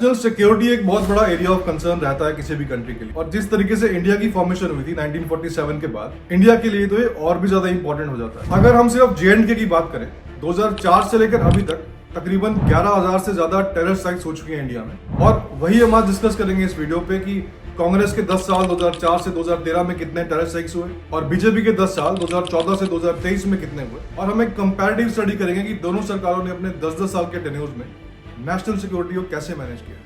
National security एक बहुत बड़ा एरिया ऑफ कंसर्न रहता है किसी भी कंट्री के लिए, और जिस तरीके से इंडिया की फॉर्मेशन हुई थी 1947 के बाद इंडिया के लिए तो ये और भी ज्यादा इंपॉर्टेंट हो जाता है। अगर हम सिर्फ JNK की बात करें, 2004 से लेकर अभी तक तकरीबन 11,000 से ज्यादा टेरर स्ट्राइक्स हो चुकी हैं इंडिया में, और वही हम आज डिस्कस करेंगे इस वीडियो पे कि कांग्रेस के 10 साल 2004 से 2013 में कितने टेरर स्ट्राइक्स हुए और बीजेपी के 10 साल 2014 से 2023 में कितने हुए, और हम एक कंपैरेटिव स्टडी करेंगे कि दोनों सरकारों ने अपने 10-10 साल के टेन्योर्स में नेशनल सिक्योरिटी को कैसे मैनेज किया।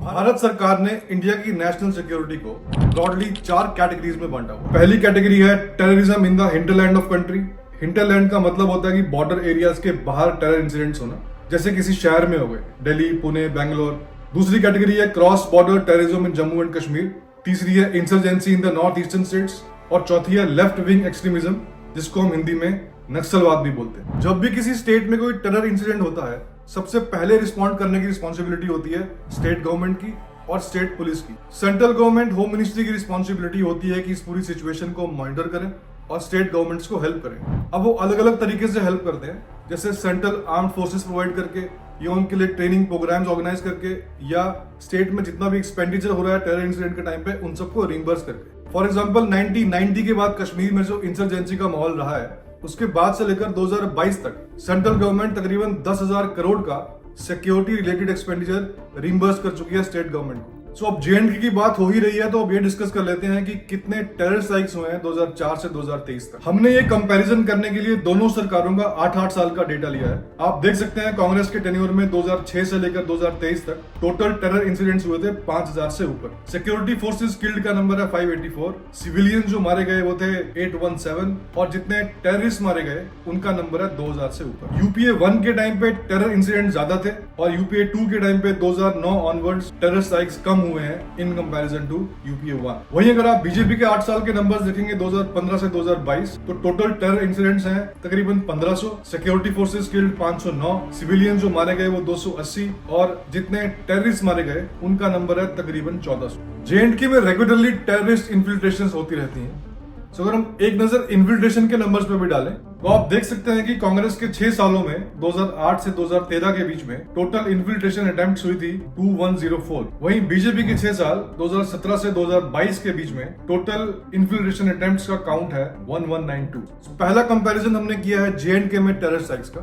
भारत सरकार ने इंडिया की नेशनल सिक्योरिटी को ब्रॉडली 4 कैटेगरीज में बांटा हुआ। पहली कैटेगरी है terrorism in the hinterland of country. Hinterland का मतलब होता है कि बॉर्डर एरियाज के बाहर टेरर इंसिडेंट्स होना, जैसे किसी शहर में हो गए, दिल्ली, पुणे, बेंगलोर। दूसरी कैटेगरी है cross border terrorism in Jammu and Kashmir. तीसरी है insurgency in the north eastern states, और चौथी है लेफ्ट विंग एक्सट्रीमिज्म, जिसको हम हिंदी में नक्सलवाद भी बोलते हैं। जब भी किसी स्टेट में कोई टेरर इंसिडेंट होता है, सबसे पहले रिस्पॉन्ड करने की रिस्पॉन्सिबिलिटी होती है स्टेट गवर्नमेंट की और स्टेट पुलिस की। सेंट्रल गवर्नमेंट होम मिनिस्ट्री की रिस्पॉन्सिबिलिटी होती है कि इस पूरी सिचुएशन को मॉनिटर करें और स्टेट गवर्नमेंट्स को हेल्प करें। अब वो अलग अलग तरीके से हेल्प करते हैं, जैसे सेंट्रल आर्म्ड फोर्सेस प्रोवाइड करके, या उनके लिए ट्रेनिंग प्रोग्राम्स ऑर्गेनाइज करके, या स्टेट में जितना भी एक्सपेंडिचर हो रहा है टेरर इंसिडेंट के टाइम पे उन सबको रिइंबर्स करके। फॉर एग्जांपल 1990 के बाद कश्मीर में जो इंसर्जेंसी का माहौल रहा है, उसके बाद से लेकर 2022 तक सेंट्रल गवर्नमेंट तकरीबन 10,000 करोड़ का सिक्योरिटी रिलेटेड एक्सपेंडिचर रिइंबर्स कर चुकी है स्टेट गवर्नमेंट को। सो अब JNK की बात हो ही रही है तो अब ये डिस्कस कर लेते हैं कि कितने टेरर स्ट्राइक्स हुए हैं 2004 से 2023 तक। हमने ये कंपैरिजन करने के लिए दोनों सरकारों का 8-8 साल का डेटा लिया है। आप देख सकते हैं कांग्रेस के टेन्योर में 2006 से लेकर 2023 तक टोटल टेरर इंसिडेंट्स हुए थे 5,000 से ऊपर। सिक्योरिटी फोर्सेस किल्ड का नंबर है 584, सिविलियन जो मारे गए वो थे 817, और जितने टेररिस्ट मारे गए उनका नंबर है 2,000 से ऊपर। UPA 1 के टाइम पे टेरर इंसिडेंट ज्यादा थे, और UPA 2 के टाइम पे 2009 ऑनवर्ड्स टेरर स्ट्राइक्स कम हुए हैं इन कंपैरिजन टू UPA 1। वहीं अगर आप बीजेपी के 8 साल के नंबर्स देखेंगे 2015 से 2022, तो टोटल टेरर इंसिडेंट्स हैं तकरीबन 1500, सिक्योरिटी फोर्सेस किल्ड 509, सिविलियन जो मारे गए वो 280, और जितने टेररिस्ट मारे गए उनका नंबर है तकरीबन 1400। JNK में रेगुलरली टेररिस्ट इन्फिल्ट्रेशंस होती रहती हैं। तो अगर हम एक नजर इन्फिल्ट्रेशन के नंबर्स पे भी डालें तो आप देख सकते हैं कि कांग्रेस के 6 सालों में 2008 से 2013 के बीच में टोटल इन्फिल्ट्रेशन अटेम्प्ट्स हुई थी 2104। वहीं बीजेपी के 6 साल 2017 से 2022 के बीच में टोटल इन्फिल्ट्रेशन अटेम्प्ट्स का काउंट है 1192। पहला कंपैरिजन हमने किया है JNK में टेरर स्ट्राइक्स का।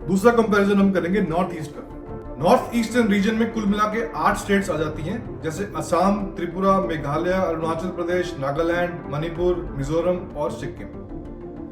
दूसरा कंपैरिजन हम करेंगे नॉर्थ ईस्ट का। नॉर्थ ईस्टर्न रीजन में कुल मिला के 8 स्टेट्स आ जाती हैं, जैसे असम, त्रिपुरा, मेघालय, अरुणाचल प्रदेश, नागालैंड, मणिपुर, मिजोरम और सिक्किम।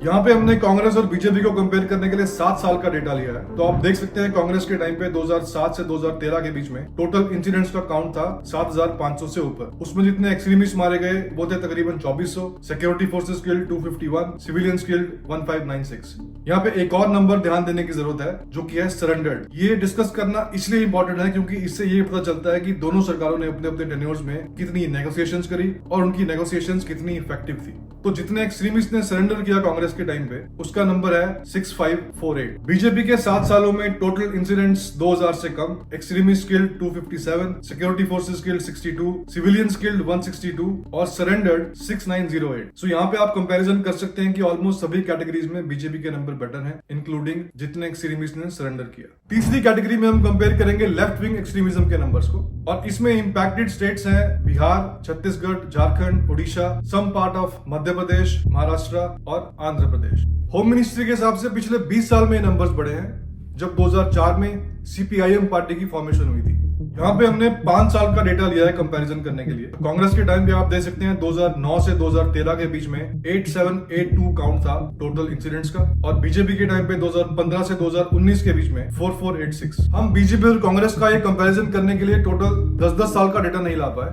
यहाँ पे हमने कांग्रेस और बीजेपी को कंपेयर करने के लिए 7 साल का डेटा लिया है। तो आप देख सकते हैं कांग्रेस के टाइम पे 2007 से 2013 के बीच में टोटल इंसिडेंट्स का काउंट था 7,500 से ऊपर। उसमें जितने एक्सट्रीमिस्ट मारे गए वो थे तकरीबन 2400, security forces killed 251, civilians killed 1596। यहाँ पे एक और नंबर ध्यान देने की जरूरत है जो कि है सरेंडर्ड। ये डिस्कस करना इसलिए इंपॉर्टेंट है क्योंकि इससे ये पता चलता है कि दोनों सरकारों ने अपने अपने टेन्योर्स में कितनी नेगोशिएशंस करी और उनकी नेगोशिएशंस कितनी इफेक्टिव थी। तो जितने एक्सट्रीमिस्ट ने सरेंडर किया कांग्रेस के टाइम पे उसका नंबर है 6548। बीजेपी के 7 सालों में टोटल इंसिडेंट्स 2000 से कम, extremist killed 257, security forces killed 62, civilians killed 162 और सरेंडर्ड 6908। सो यहाँ पे आप कंपैरिजन कर सकते हैं कि ऑलमोस्ट सभी कैटेगरीज में बीजेपी के नंबर बेटर हैं, इंक्लूडिंग जितने एक्सट्रीमिस्ट ने सरेंडर किया। तीसरी कैटेगरी में हम कंपेयर करेंगे लेफ्ट विंग एक्सट्रीमिज्म के नंबर्स को, और इसमें इंपैक्टेड स्टेट्स हैं Bihar, Chhattisgarh, Jharkhand, Odisha, some part of Madhya Pradesh, Maharashtra और आंध्र प्रदेश। होम मिनिस्ट्री के हिसाब से पिछले 20 साल में नंबर्स बढ़े हैं, जब 2004 में CPIM पार्टी की फॉर्मेशन हुई थी। यहाँ पे हमने 5 साल का डेटा लिया है कंपैरिजन करने के लिए। कांग्रेस के टाइम पे आप देख सकते हैं 2009 से 2013 के बीच में 8782 काउंट था टोटल इंसिडेंट्स का, और बीजेपी के टाइम पे 2015 से 2019 के बीच में 4486। हम बीजेपी और कांग्रेस का ये कंपैरिजन करने के लिए टोटल 10-10 साल का डेटा नहीं ला पाए,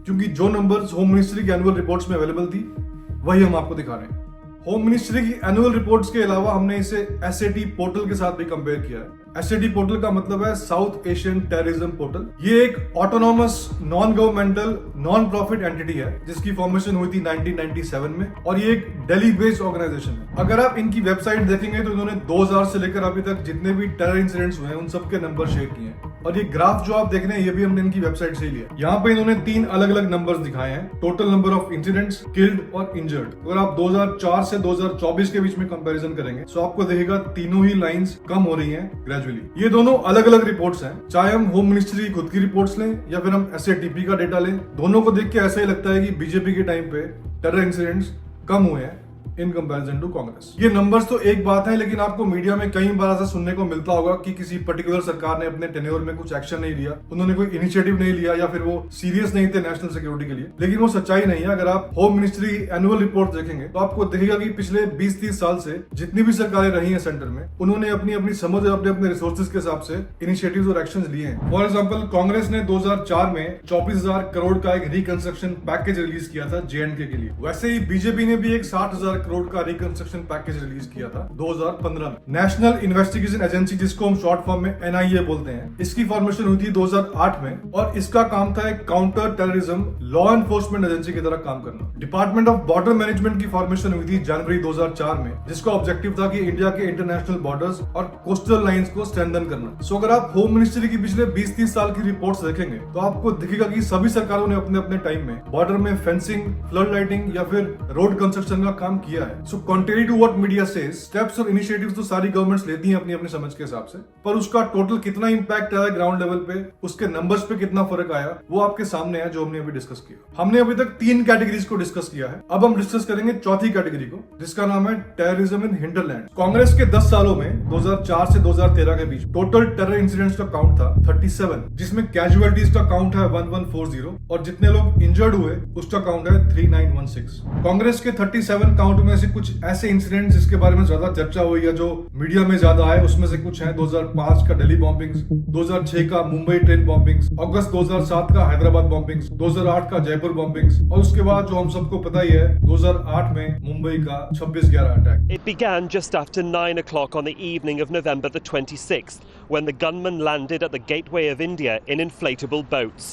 क्योंकि जो नंबर्स होम मिनिस्ट्री की एनुअल रिपोर्ट्स में अवेलेबल थी वही हम आपको दिखा रहे हैं। होम मिनिस्ट्री की एनुअल रिपोर्ट्स के अलावा हमने इसे SAT पोर्टल के साथ भी कंपेयर किया है, एसएटी पोर्टल का मतलब है साउथ एशियन टेररिज्म पोर्टल। ये एक autonomous non governmental non profit entity है जिसकी फॉर्मेशन हुई थी 1997 में और ये एक दिल्ली बेस्ड ऑर्गेनाइजेशन है। अगर आप इनकी वेबसाइट देखेंगे तो इन्होंने 2000 से लेकर अभी तक जितने भी टेरर इंसिडेंट्स हुए हैं उन सबके नंबर शेयर किए हैं और ये ग्राफ जो आप देख रहे हैं ये भी हमने इनकी वेबसाइट से ही लिया। यहाँ पे इन्होंने 3 अलग अलग नंबर्स दिखाए हैं, total number of incidents, killed और इंजर्ड। अगर आप 2004 से 2024 के बीच में कंपैरिजन करेंगे तो आपको देखेगा तीनों ही लाइंस कम हो रही हैं ग्रेजुअली। ये दोनों अलग अलग रिपोर्ट्स हैं, चाहे हम होम मिनिस्ट्री की खुद की रिपोर्ट्स लें या फिर हम एसएटीपी का डेटा लें, दोनों को देख के ऐसा ही लगता है कि बीजेपी के टाइम पे टेरर इंसिडेंट्स कम हुए हैं इन कंपैरिजन टू कांग्रेस। ये नंबर्स तो एक बात है, लेकिन आपको मीडिया में कई बार ऐसा सुनने को मिलता होगा कि किसी पर्टिकुलर सरकार ने अपने टेन्योर में कुछ एक्शन नहीं लिया, उन्होंने कोई इनिशिएटिव नहीं लिया या फिर वो सीरियस नहीं थे नेशनल सिक्योरिटी के लिए, लेकिन वो सच्चाई नहीं है। अगर आप होम मिनिस्ट्री एनुअल रिपोर्ट देखेंगे तो आपको दिखेगा कि पिछले 20-30 साल से जितनी भी सरकारें रही हैं सेंटर में, उन्होंने अपनी अपनी समझ और अपने अपने रिसोर्सेज के हिसाब से इनिशिएटिव्स और एक्शंस लिए हैं। फॉर एग्जांपल कांग्रेस ने 2004 में 24,000 करोड़ का एक रिकंस्ट्रक्शन पैकेज रिलीज किया था जेएंडके के लिए। वैसे ही बीजेपी ने भी एक 60,000 करोड़ का रिकंस्ट्रक्शन पैकेज रिलीज किया था 2015 में। नेशनल इन्वेस्टिगेशन एजेंसी, जिसको हम शॉर्ट फॉर्म में एनआईए बोलते हैं, इसकी फॉर्मेशन हुई थी 2008 में और इसका काम था एक counter terrorism law enforcement agency की तरह काम करना। डिपार्टमेंट ऑफ बॉर्डर मैनेजमेंट की फॉर्मेशन हुई थी जनवरी 2004 में, जिसका ऑब्जेक्टिव था कि इंडिया के इंटरनेशनल बॉर्डर्स और कोस्टल लाइंस को स्ट्रेंथन करना। सो अगर आप होम मिनिस्ट्री की पिछले 20-30 साल की रिपोर्ट्स देखेंगे तो आपको दिखेगा कि सभी सरकारों ने अपने अपने टाइम में बॉर्डर में फेंसिंग, फ्लड लाइटिंग या फिर रोड कंस्ट्रक्शन का काम किया है। So contrary to what media says, steps और इनिशिएटिव्स तो सारी गवर्नमेंट्स लेती हैं अपनी अपनी समझ के हिसाब से, पर उसका टोटल कितना इंपैक्ट आया ग्राउंड लेवल पे, उसके नंबर्स पे कितना फर्क आया, वो आपके सामने है जो हमने अभी डिस्कस किया। हमने अभी तक 3 कैटेगरीज को डिस्कस किया है, अब हम डिस्कस करेंगे चौथी कैटेगरी को, जिसका नाम है टेररिज्म इन हिंटरलैंड। कांग्रेस के 10 सालों में 2004 से 2013 के बीच टोटल टेरर इंसिडेंट्स का काउंट था 37, जिसमें कैजुअलिटीज का काउंट है 1140 और जितने लोग इंजर्ड हुए उसका काउंट है 3916। कांग्रेस के 37 काउंट में से कुछ ऐसे इंसिडेंट्स जिसके बारे में ज्यादा चर्चा हुई है, जो मीडिया में ज्यादा आए, उसमें से कुछ है 2005 का दिल्ली बॉम्बिंग्स, 2006 का मुंबई ट्रेन बॉम्बिंग्स, अगस्त 2007 का हैदराबाद बॉम्बिंग्स, 2008 का जयपुर बॉम्बिंग्स और उसके बाद जो हम सबको पता ही है 2008 में मुंबई का 26/11 attack. It began just after 9 o'clock on the evening of November the 26th, when the gunmen landed at the gateway of India in inflatable boats.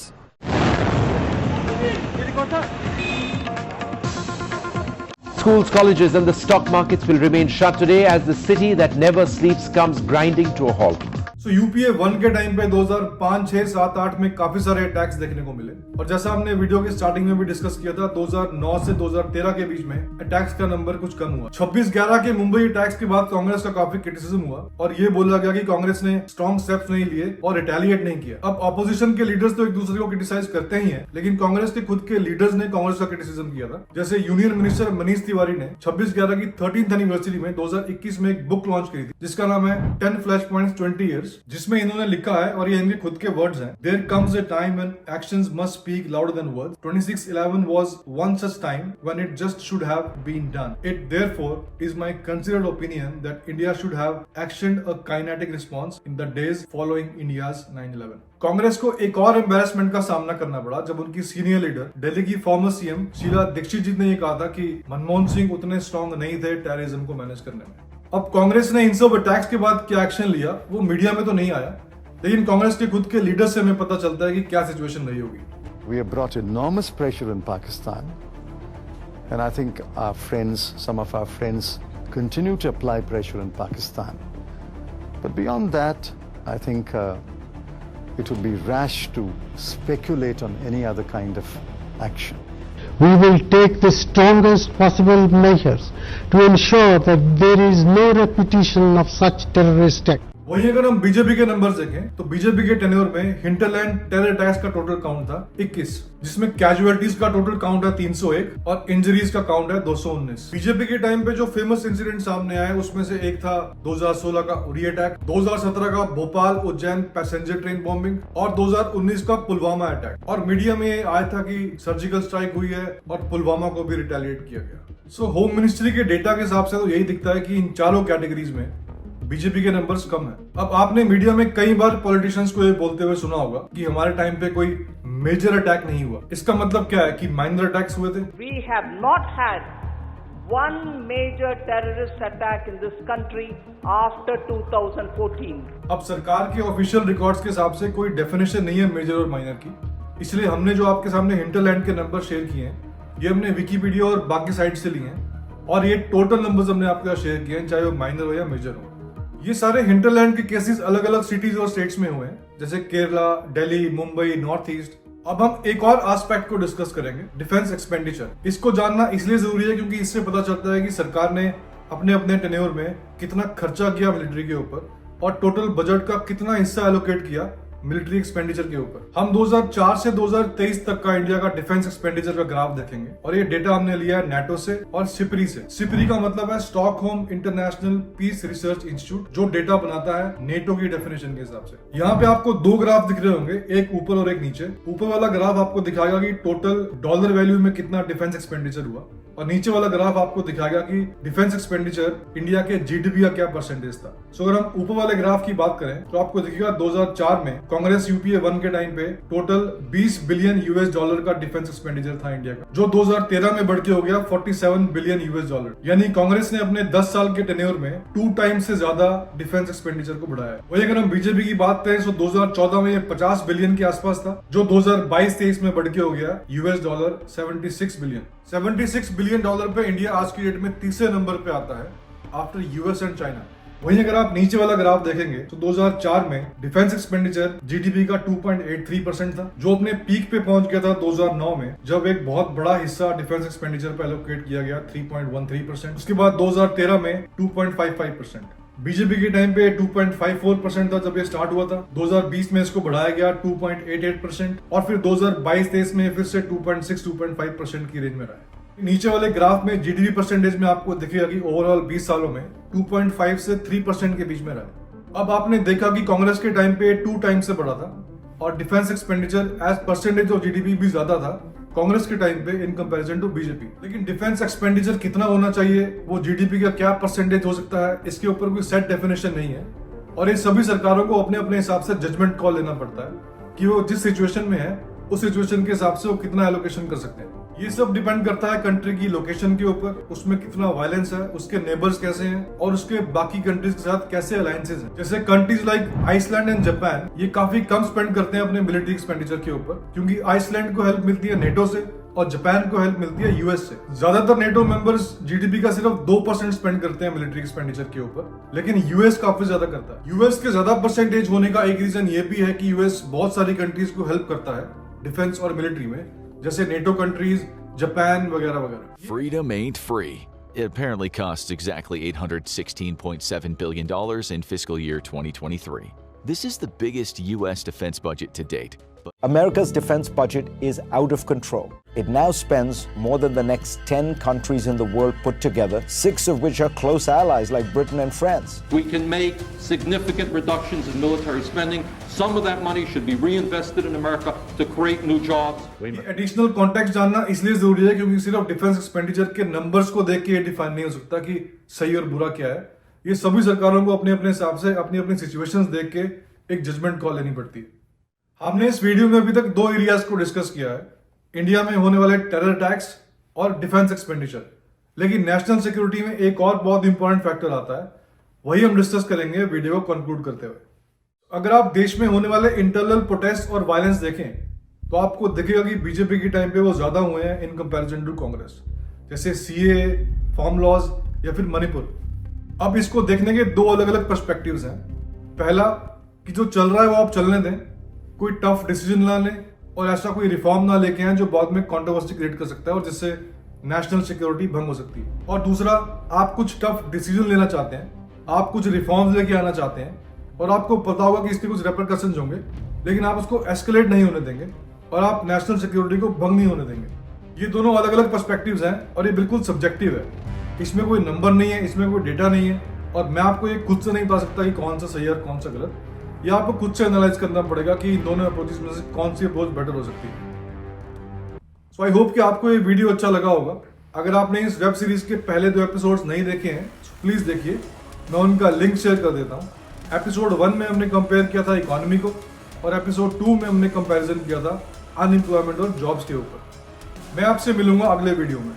Schools, colleges and the stock markets will remain shut today as the city that never sleeps comes grinding to a halt. So UPA 1 के time पे 2005, 6, 7, 8 में काफी सारे attacks देखने को मिले और जैसा हमने वीडियो के स्टार्टिंग में भी डिस्कस किया था 2009 से 2013 के बीच में अटैक्स का नंबर कुछ कम हुआ। 26/11 के मुंबई अटैक्स के बाद कांग्रेस का काफी क्रिटिसिज्म हुआ और ये बोला गया कि कांग्रेस ने स्ट्रॉन्ग स्टेप्स नहीं लिए और रिटेलिएट नहीं किया। अब ऑपोजिशन के लीडर्स तो एक दूसरे को क्रिटिसाइज करते ही हैं, लेकिन कांग्रेस के खुद के लीडर्स ने कांग्रेस का क्रिटिसिज्म किया था। जैसे यूनियन मिनिस्टर मनीष तिवारी ने 26/11 की 13th एनिवर्सरी में 2021 में एक बुक लॉन्च करी थी जिसका नाम है 10 फ्लैश पॉइंट्स 20 years, जिसमें इन्होंने लिखा है और ये इनके खुद के वर्ड्स हैं, There comes a time when actions must speak louder than words. 26/11 was one such time when it just should have been done. It therefore is my considered opinion that India should have actioned a kinetic response in the days following India's 9/11. Congress को एक और embarrassment का सामना करना पड़ा जब उनकी senior leader Delhi की फॉर्मर सीएम शीला दीक्षित जी ने ये कहा था कि मनमोहन सिंह उतने स्ट्रॉन्ग नहीं थे टेररिज्म को मैनेज करने में। अब कांग्रेस ने इन सब अटैक्स के बाद क्या एक्शन लिया वो मीडिया में तो नहीं आया, लेकिन कांग्रेस के खुद के लीडर से हमें पता चलता है कि क्या सिचुएशन रही होगी। We have brought enormous pressure in Pakistan, and I think our friends, some of our friends, continue to apply pressure in Pakistan. But beyond that, I think it would be rash to speculate on any other kind of action. We will take the strongest possible measures to ensure that there is no repetition of such terrorist acts. वहीं अगर हम BJP के numbers देखें तो BJP के tenure में hinterland terror attacks का total count था 21, जिसमें कैजुअलिटीज का टोटल काउंट है 301 और इंजरीज का काउंट है 219। बीजेपी के टाइम पे जो फेमस इंसिडेंट सामने आए उसमें से एक था 2016 का उरी अटैक, 2017 का Bhopal Ujjain passenger train bombing और 2019 का पुलवामा अटैक। और मीडिया में आया था कि सर्जिकल स्ट्राइक हुई है और पुलवामा को भी रिटेलिएट किया गया। सो होम मिनिस्ट्री के डेटा के हिसाब से तो यही दिखता है कि इन चारों कैटेगरीज में बीजेपी के नंबर्स कम है। अब आपने मीडिया में कई बार पॉलिटिशियंस को ये बोलते हुए सुना होगा कि हमारे टाइम पे कोई मेजर अटैक नहीं हुआ। इसका मतलब क्या है कि माइनर अटैक्स हुए थे? We have not had one major terrorist attack in this country after 2014. अब सरकार के ऑफिशियल रिकॉर्ड्स के हिसाब से कोई डेफिनेशन नहीं है मेजर और माइनर की, इसलिए हमने जो आपके सामने हिंटरलैंड के नंबर शेयर किए हैं ये हमने विकिपीडिया और बाकी साइट से लिए हैं और ये टोटल नंबर्स हमने आपके साथ शेयर किए हैं, चाहे वो माइनर हो या मेजर हो। ये सारे हिंटरलैंड के केसेस अलग अलग सिटीज और स्टेट्स में हुए हैं, जैसे केरला, दिल्ली, मुंबई, नॉर्थ ईस्ट। अब हम एक और एस्पेक्ट को डिस्कस करेंगे, डिफेंस एक्सपेंडिचर। इसको जानना इसलिए जरूरी है क्योंकि इससे पता चलता है कि सरकार ने अपने अपने टेन्योर में कितना खर्चा किया मिलिट्री के ऊपर और टोटल बजट का कितना हिस्सा एलोकेट किया मिलिट्री एक्सपेंडिचर के ऊपर। हम 2004 से 2023 तक का इंडिया का डिफेंस एक्सपेंडिचर का ग्राफ देखेंगे और ये डेटा हमने लिया है नेटो से और सिपरी से। सिपरी का मतलब है Stockholm International Peace Research Institute, जो डेटा बनाता है नेटो की डेफिनेशन के हिसाब से। यहाँ पे आपको दो ग्राफ दिख रहे होंगे, एक ऊपर और एक नीचे। ऊपर वाला ग्राफ आपको दिखाएगा कि टोटल डॉलर वैल्यू में कितना डिफेंस एक्सपेंडिचर हुआ और नीचे वाला ग्राफ आपको दिखाएगा कि डिफेंस एक्सपेंडिचर इंडिया के जीडीपी का क्या परसेंटेज था। सो अगर हम ऊपर वाले ग्राफ की बात करें तो आपको दिखेगा 2004 में कांग्रेस यूपीए 1 के टाइम पे टोटल 20 बिलियन यूएस डॉलर का डिफेंस एक्सपेंडिचर था इंडिया का, जो 2013 में बढ़ के हो गया 47 बिलियन यूएस डॉलर। यानी कांग्रेस ने अपने 10 साल के टेन्योर में 2 टाइम से ज्यादा डिफेंस एक्सपेंडिचर को बढ़ाया। वही अगर हम बीजेपी की बात करें तो 2014 में ये 50 बिलियन के आसपास था, जो 2022-23 में बढ़ के हो गया US dollar 76 billion. 76 billion dollar पे इंडिया आज की डेट में तीसरे नंबर पे आता है आफ्टर यूएस एंड चाइना। वहीं अगर आप नीचे वाला ग्राफ देखेंगे तो 2004 में डिफेंस एक्सपेंडिचर जीडीपी का 2.83% था, जो अपने पीक पे पहुंच गया था 2009 में, जब एक बहुत बड़ा हिस्सा डिफेंस एक्सपेंडिचर पे एलोकेट किया गया 3.13%। उसके बाद 2013 में 2.55%। बीजेपी के टाइम पे 2.54% था जब ये स्टार्ट हुआ था। 2020 में इसको बढ़ाया गया 2.88% और फिर 2022-23 में फिर से 2.6-2.5% की रेंज में रहा है। नीचे वाले ग्राफ में जीडीपी परसेंटेज में आपको दिखेगा कि ओवरऑल 20 सालों में 2.5 से 3% के बीच में रहा है। अब आपने देखा कि कांग्रेस के टाइम पे 2 टाइम से बढ़ा था और defence expenditure as percentage of GDP भी ज्यादा था कांग्रेस के टाइम पे इन कंपैरिजन टू बीजेपी। लेकिन डिफेंस एक्सपेंडिचर कितना होना चाहिए, वो जीडीपी का क्या परसेंटेज हो सकता है, इसके ऊपर कोई सेट डेफिनेशन नहीं है और ये सभी सरकारों को अपने अपने हिसाब से जजमेंट कॉल लेना पड़ता है कि वो जिस सिचुएशन में है उस सिचुएशन के हिसाब से वो कितना एलोकेशन कर सकते हैं। ये सब डिपेंड करता है कंट्री की लोकेशन के ऊपर, उसमें कितना वायलेंस है, उसके नेबर्स कैसे हैं और उसके बाकी कंट्रीज के साथ कैसे अलायंसेस हैं। जैसे countries like Iceland and Japan ये काफी कम स्पेंड करते हैं अपने मिलिट्री एक्सपेंडिचर के ऊपर, क्योंकि आइसलैंड को हेल्प मिलती है नेटो से और जापान को हेल्प मिलती है यूएस से। ज्यादातर नेटो मेंबर्स जीडीपी का सिर्फ 2% स्पेंड करते हैं मिलिट्री एक्सपेंडिचर के ऊपर, लेकिन यूएस काफी ज्यादा करता है। यूएस के ज्यादा परसेंटेज होने का एक रीजन ये भी है कि यूएस बहुत सारी कंट्रीज को हेल्प करता है डिफेंस और मिलिट्री में, जैसे नेटो कंट्रीज, जापान वगैरह वगैरह। Freedom ain't free. It apparently costs exactly $816.7 billion in fiscal year 2023. This is the biggest U.S. defense budget to date. America's defense budget is out of control. It now spends more than the next 10 countries in the world put together, 6 of which are close allies like Britain and France. We can make significant reductions in military spending. Some of that money should be reinvested in America to create new jobs. Additional context जानना इसलिए जरूरी है क्योंकि सिर्फ defence expenditure के numbers को देख के ये डिफाइन नहीं हो सकता कि सही और बुरा क्या है। ये सभी सरकारों को अपने अपने हिसाब से अपनी अपनी सिचुएशंस देख के एक जजमेंट कॉल लेनी पड़ती है। हमने इस वीडियो में अभी तक 2 एरियाज को डिस्कस किया है, इंडिया में होने वाले टेरर अटैक्स और डिफेंस एक्सपेंडिचर। लेकिन नेशनल सिक्योरिटी में एक और बहुत इंपॉर्टेंट फैक्टर आता है, वही हम डिस्कस करेंगे वीडियो को कंक्लूड करते हुए। अगर आप देश में होने वाले इंटरनल प्रोटेस्ट और वायलेंस देखें तो आपको दिखेगा कि बीजेपी के टाइम पे वो ज्यादा हुए हैं इन कंपैरिजन टू कांग्रेस, जैसे सीए, फार्म लॉज या फिर मणिपुर। अब इसको देखने के 2 अलग अलग पर्सपेक्टिव्स हैं। पहला कि जो चल रहा है वो आप चलने दें, कोई टफ डिसीजन ना लें और ऐसा कोई रिफॉर्म ना लेके आए जो बाद में कंट्रोवर्सी क्रिएट कर सकता है और जिससे नेशनल सिक्योरिटी भंग हो सकती है। और दूसरा, आप कुछ टफ डिसीजन लेना चाहते हैं, आप कुछ रिफॉर्म्स लेके आना चाहते हैं और आपको पता होगा कि इसके कुछ रेपरकशंस होंगे, लेकिन आप उसको एस्केलेट नहीं होने देंगे और आप नेशनल सिक्योरिटी को भंग नहीं होने देंगे। ये दोनों अलग अलग पर्सपेक्टिव्स हैं और ये बिल्कुल सब्जेक्टिव है, इसमें कोई नंबर नहीं है, इसमें कोई डेटा नहीं है और मैं आपको ये खुद से नहीं बता सकता कि कौन सा सही है और कौन सा गलत। ये आपको खुद से एनालाइज करना पड़ेगा कि इन दोनों अप्रोचेस में से कौन सी अप्रोच बेटर हो सकती है। सो आई होप कि आपको ये वीडियो अच्छा लगा होगा। अगर आपने इस वेब सीरीज के पहले 2 एपिसोड्स नहीं देखे हैं तो प्लीज देखिए, मैं उनका लिंक शेयर कर देता हूँ। एपिसोड 1 में हमने कंपेयर किया था इकोनॉमी को और एपिसोड 2 में हमने कंपैरिजन किया था अनएम्प्लॉयमेंट और जॉब्स के ऊपर। मैं आपसे मिलूंगा अगले वीडियो में।